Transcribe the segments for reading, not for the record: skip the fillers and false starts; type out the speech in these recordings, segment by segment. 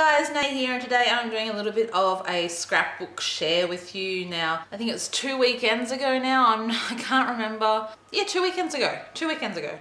guys, Nate here, and today I'm doing a little bit of a scrapbook share with you. Now, I think it was 2 weekends ago now, I can't remember. Yeah, 2 weekends ago.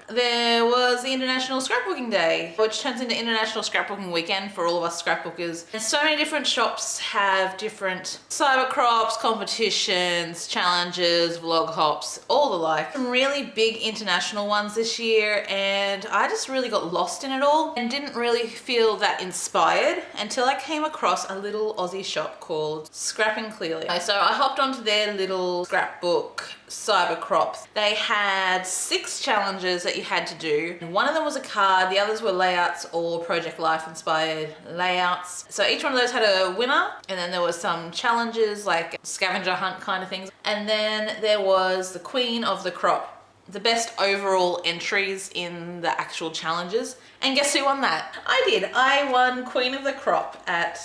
There was the International Scrapbooking Day, which turns into International Scrapbooking Weekend for all of us scrapbookers. And so many different shops have different cyber crops, competitions, challenges, vlog hops, all the like. Some really big international ones this year, and I just really got lost in it all and didn't really feel that inspired until I came across a little Aussie shop called Scrapping Clearly. So I hopped onto their little scrapbook cyber crops. They had 6 challenges that you had to do. One of them was a card, the others were layouts or Project Life inspired layouts. So each one of those had a winner, and then there was some challenges like scavenger hunt kind of things. And then there was the Queen of the Crop, the best overall entries in the actual challenges. And guess who won that? I did. I won Queen of the Crop at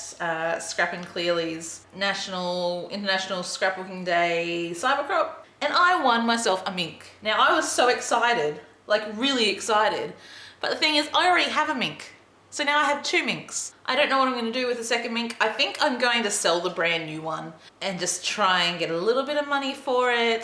Scrapping Clearly's International Scrapbooking Day Cyber Crop. And I won myself a mink. Now I was so excited, like really excited. But the thing is, I already have a mink. So now I have 2 minks. I don't know what I'm going to do with the second mink. I think I'm going to sell the brand new one and just try and get a little bit of money for it,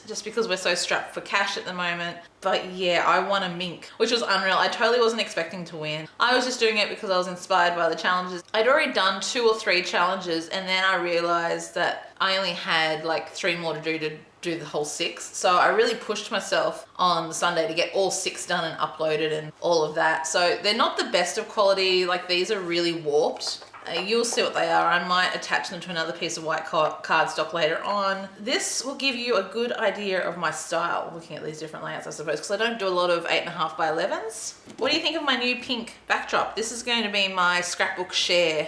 just because we're so strapped for cash at the moment. But yeah, I won a mink, which was unreal. I totally wasn't expecting to win. I was just doing it because I was inspired by the challenges. I'd already done 2 or 3 challenges, and then I realized that I only had like 3 more to do the whole 6. So I really pushed myself on the Sunday to get all 6 done and uploaded and all of that. So they're not the best of quality. Like, these are really warped. You'll see what they are. I might attach them to another piece of white cardstock later on. This will give you a good idea of my style, looking at these different layouts, I suppose, because I don't do a lot of 8.5 by 11s. What do you think of my new pink backdrop? This is going to be my scrapbook share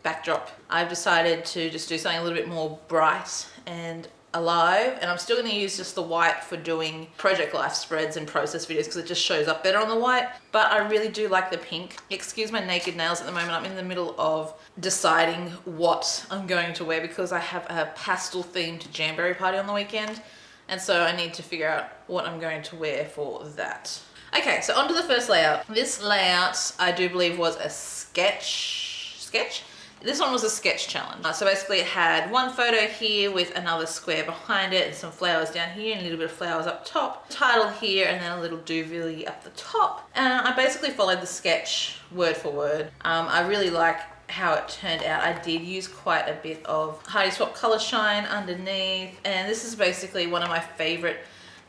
backdrop. I've decided to just do something a little bit more bright and alive, and I'm still going to use just the white for doing Project Life spreads and process videos because it just shows up better on the white. But I really do like the pink. Excuse my naked nails at the moment. I'm in the middle of deciding what I'm going to wear because I have a pastel themed jamboree party on the weekend, and so I need to figure out what I'm going to wear for that. Okay, so on to the first layout. This layout I do believe was a sketch. This one was a sketch challenge. So basically it had one photo here with another square behind it and some flowers down here and a little bit of flowers up top, title here, and then a little doobly up the top. And I basically followed the sketch word for word. I really like how it turned out. I did use quite a bit of Hardy Swap Color Shine underneath, and this is basically one of my favorite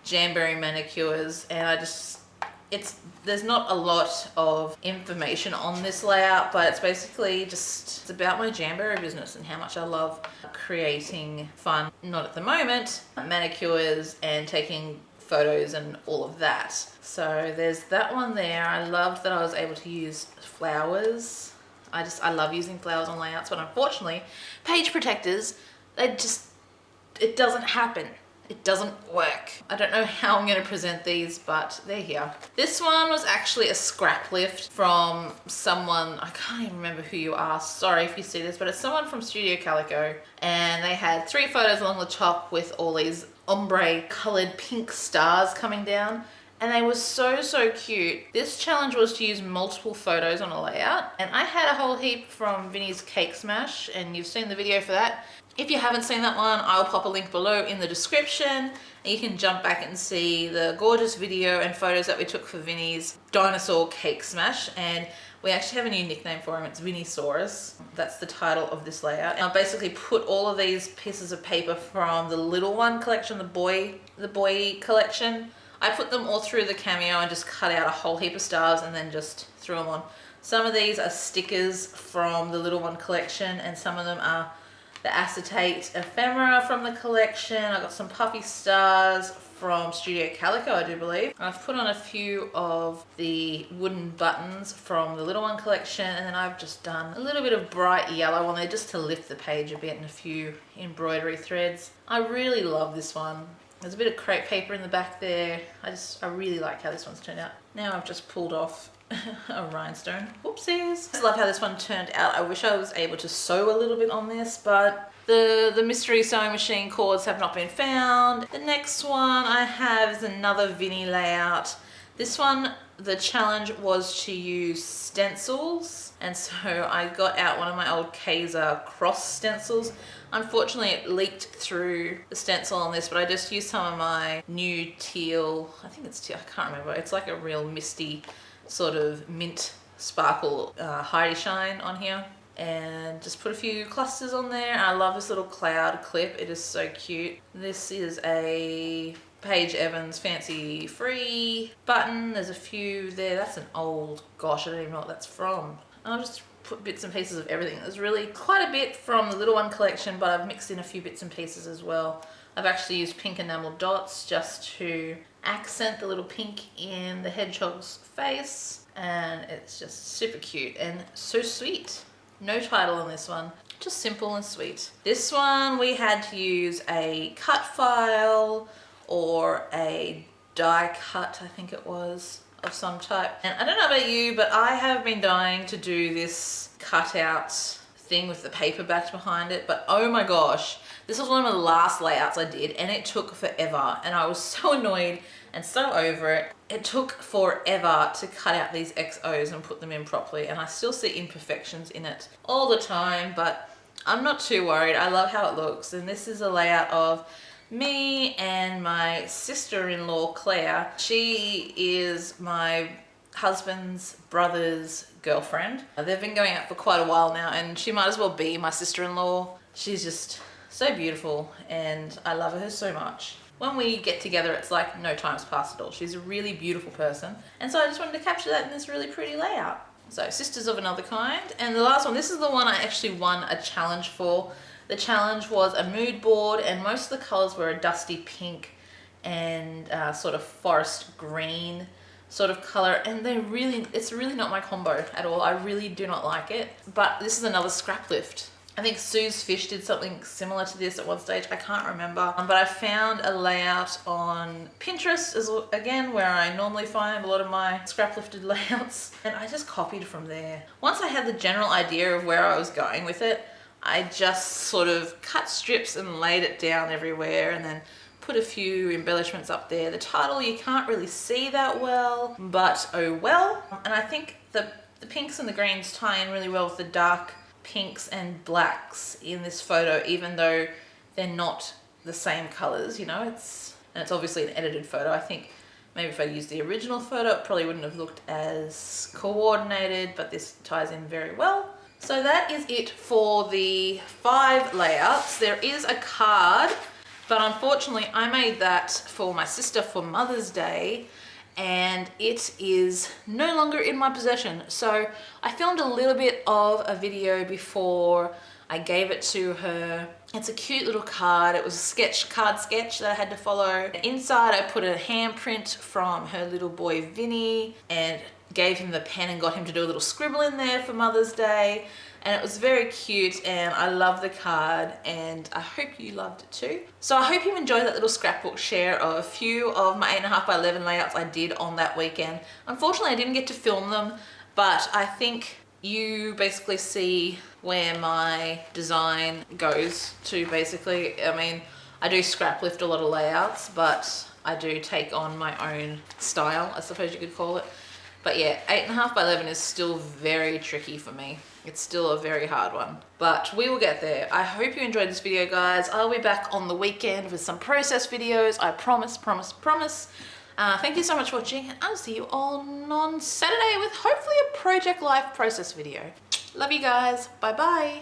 Jamberry manicures, and there's not a lot of information on this layout, but it's basically it's about my Jamberry business and how much I love creating fun, not at the moment, manicures and taking photos and all of that. So there's that one there. I loved that I was able to use flowers. I love using flowers on layouts, but unfortunately, page protectors, it doesn't happen. It doesn't work. I don't know how I'm going to present these, but they're here. This one was actually a scrap lift from someone, I can't even remember who you are, sorry if you see this, but it's someone from Studio Calico, and they had 3 photos along the top with all these ombre colored pink stars coming down, and they were so cute. This challenge was to use multiple photos on a layout, and I had a whole heap from Vinny's Cake Smash, and you've seen the video for that. If you haven't seen that one, I'll pop a link below in the description, and you can jump back and see the gorgeous video and photos that we took for Vinny's Dinosaur Cake Smash. And we actually have a new nickname for him. It's Vinnysaurus. That's the title of this layout. And I basically put all of these pieces of paper from the little one collection, the boy collection. I put them all through the Cameo and just cut out a whole heap of stars and then just threw them on. Some of these are stickers from the little one collection, and some of them are the acetate ephemera from the collection. I got some puffy stars from Studio Calico, I do believe. I've put on a few of the wooden buttons from the little one collection, and then I've just done a little bit of bright yellow on there just to lift the page a bit, and a few embroidery threads. I really love this one. There's a bit of crepe paper in the back there. I really like how this one's turned out. Now I've just pulled off a rhinestone. Whoopsies. I love how this one turned out. I wish I was able to sew a little bit on this, but the mystery sewing machine cords have not been found. The next one I have is another Vinny layout. This one, the challenge was to use stencils, and so I got out one of my old Kaiser cross stencils. Unfortunately, it leaked through the stencil on this, but I just used some of my new teal, I think it's teal, I can't remember. It's like a real misty sort of mint sparkle Heidi Shine on here. And just put a few clusters on there. I love this little cloud clip. It is so cute. This is a Paige Evans Fancy Free button. There's a few there. That's an old, gosh, I don't even know what that's from. I'll just put bits and pieces of everything. There's really quite a bit from the little one collection, but I've mixed in a few bits and pieces as well. I've actually used pink enamel dots just to accent the little pink in the hedgehog's face. And it's just super cute and so sweet. No title on this one, just simple and sweet. This one we had to use a cut file or a die cut, I think it was, of some type. And I don't know about you, but I have been dying to do this cutout thing with the paper backed behind it, but oh my gosh, this was one of the last layouts I did and it took forever and I was so annoyed and so over it. It took forever to cut out these XOs and put them in properly, and I still see imperfections in it all the time, but I'm not too worried. I love how it looks. And this is a layout of me and my sister-in-law, Claire. She is my husband's brother's girlfriend. They've been going out for quite a while now, and she might as well be my sister-in-law. She's just so beautiful, and I love her so much. When we get together, it's like no time's passed at all. She's a really beautiful person. And so I just wanted to capture that in this really pretty layout. So Sisters of Another Kind. And the last one, this is the one I actually won a challenge for. The challenge was a mood board, and most of the colors were a dusty pink and sort of forest green sort of color. And it's really not my combo at all. I really do not like it. But this is another scrap lift. I think Sue's Fish did something similar to this at one stage. I can't remember. But I found a layout on Pinterest, again, where I normally find a lot of my scrap lifted layouts. And I just copied from there. Once I had the general idea of where I was going with it, I just sort of cut strips and laid it down everywhere and then put a few embellishments up there. The title you can't really see that well, but oh well. And I think the pinks and the greens tie in really well with the dark pinks and blacks in this photo, even though they're not the same colors, you know. It's obviously an edited photo. I think maybe if I used the original photo, it probably wouldn't have looked as coordinated, but this ties in very well. So that is it for the 5 layouts. There is a card, but unfortunately I made that for my sister for Mother's Day, and it is no longer in my possession. So I filmed a little bit of a video before I gave it to her. It's a cute little card. It was a card sketch that I had to follow. Inside I put a handprint from her little boy Vinny and gave him the pen and got him to do a little scribble in there for Mother's Day. And it was very cute, and I love the card, and I hope you loved it too. So I hope you enjoyed that little scrapbook share of a few of my 8.5 by 11 layouts I did on that weekend. Unfortunately, I didn't get to film them, but I think you basically see where my design goes to basically. I mean, I do scrap lift a lot of layouts, but I do take on my own style, I suppose you could call it. But yeah, 8.5 by 11 is still very tricky for me. It's still a very hard one, but we will get there. I hope you enjoyed this video, guys. I'll be back on the weekend with some process videos. I promise. Thank you so much for watching, and I'll see you all on Saturday with hopefully a Project Life process video. Love you guys. Bye-bye.